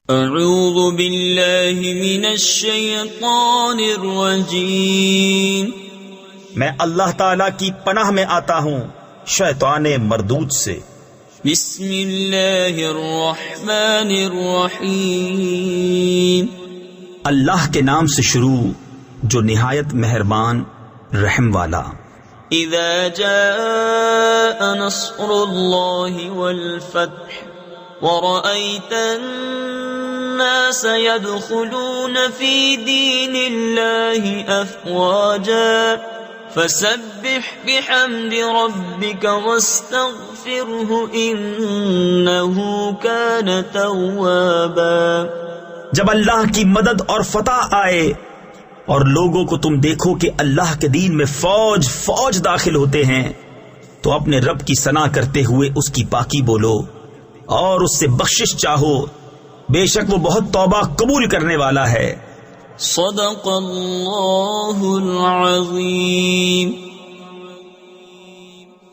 اعوذ باللہ من الشیطان الرجیم، میں اللہ تعالی کی پناہ میں آتا ہوں شیطان مردود سے۔ بسم اللہ الرحمن الرحیم، اللہ کے نام سے شروع جو نہایت مہربان رحم والا۔ اذا جاء نصر اللہ والفتح ورأيت الناس يدخلون في دين الله أفواجا فسبح بحمد ربك واستغفره إنه كان توابا۔ جب اللہ کی مدد اور فتح آئے اور لوگوں کو تم دیکھو کہ اللہ کے دین میں فوج فوج داخل ہوتے ہیں تو اپنے رب کی ثنا کرتے ہوئے اس کی پاکی بولو اور اس سے بخشش چاہو، بے شک وہ بہت توبہ قبول کرنے والا ہے۔ صدق اللہ العظیم۔